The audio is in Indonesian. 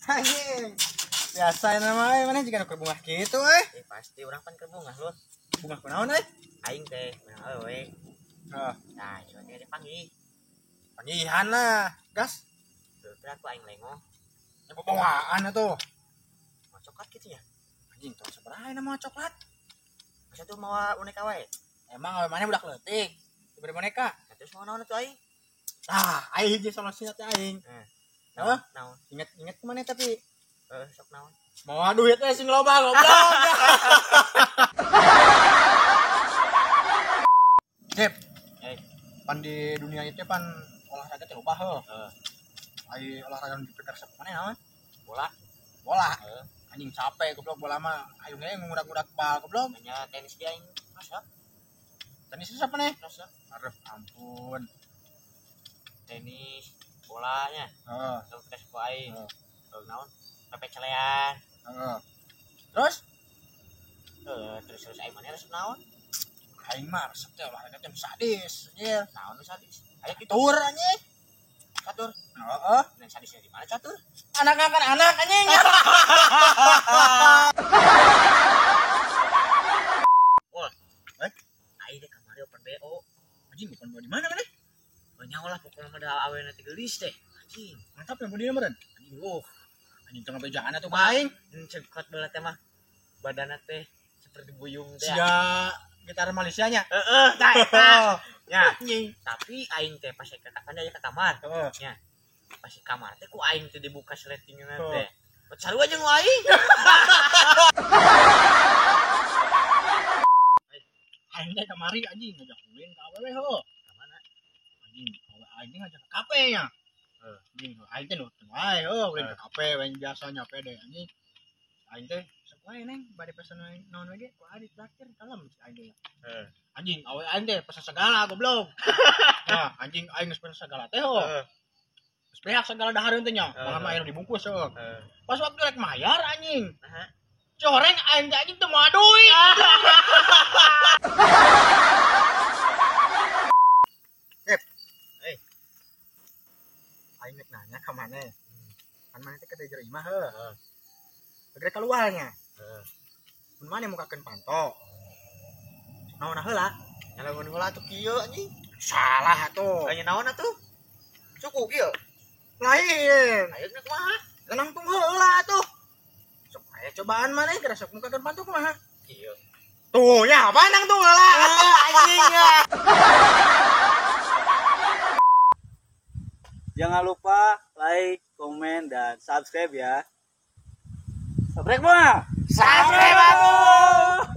Anjing. Biasa namanya mana jika keur bungah kitu Pasti urang pan keur bungah lu. Bungah kunaon Aing teh beunang awewe. Nah, cuma dia dipanggil. Panggihan lah. Gas. Terus aku aing lengo. Ya bawaan atuh. Mau coklat gitu ya. Anjing tong sabaraha nama coklat. Masa tuh mau boneka wae. Emang awe mana budak leutik. Diberi boneka. Terus mau naon atuh aing? Aing hiji solusinya teh aing. Naon? Ingat kemana tapi Sok naon? mau duit sing loba goblok. Sip. Pan di dunia itu pan olahraga teh loba heuh. Ai olahraga nu diperesep mana naon? Bola. Anjing capek goblok bola mah. Ayo ge ngurak-ngurak bal goblok. Nya tenis dia aing masa. Tenis itu apa nih? Masa. Arep ampun. Tenis bolanya. Terus ku aing. Naon? Pepe celean. Terus Terus aing mana resep naon? aing mah resep teh olahraga teh sadis. Anjir. Naon nu sadis? Aya kitu. Tur anjing. Catur. Heeh. Dan sadisnya di mana catur? Anak kan anak anjing. Wah. Aing teh kamari open BO. Anjing bukan di mana mana? Banyak lah pokoknya mah da awena teh geulis teh. Anjing. Mantap yang bodinya meureun. Anjing Anjing tengah bejaan atuh baing. Cekat beula teh mah. Badanna teh seperti buyung teh. Sia gitar Malaysia nya. Tah eta. Nya. Anjing. Tapi aing teh pas kan aya ka kamar. Nya. Pas di kamar teh ku aing teh dibuka sletingna teh. Sarua jeung aing. Aing teh kamari anjing ngajak ulin ka awewe heuh. Ka mana? Anjing aing teh ngajak ke kafe nya. Anjing aing teh nurut wae heuh ulin ka kafe we biasanya pede anjing. Aing teh sok wae neng bade pesen naon we ge ku adi traktir kalem aing teh. Anjing awe aing teh pesen segala goblok. Nah anjing aing geus pesen segala teh heuh. Geus beak segala dahareun teh nya. Malah mah aya dibungkus heuh. Pas waktu rek mayar anjing. Coreng aing teh anjing teu moal duit. Aing nanya ka mana? Kan mana teh kada jero imah heuh. Segera keluarnya. Mun mana mukakeun panto. Naon heula? Nyalamun heula atuh kieu anjing. Salah atuh. Aya naon atuh? Cukup kieu. Lain. Ayeuna kumaha? Lenang tung heula atuh. Sok aya cobaan mana keur sok mukakeun panto kumaha? Kieu. Tuh nya apa nang tung heula anjingnya. Jangan lupa like, komen, dan subscribe ya. Subscribe mah. Subscribe atuh.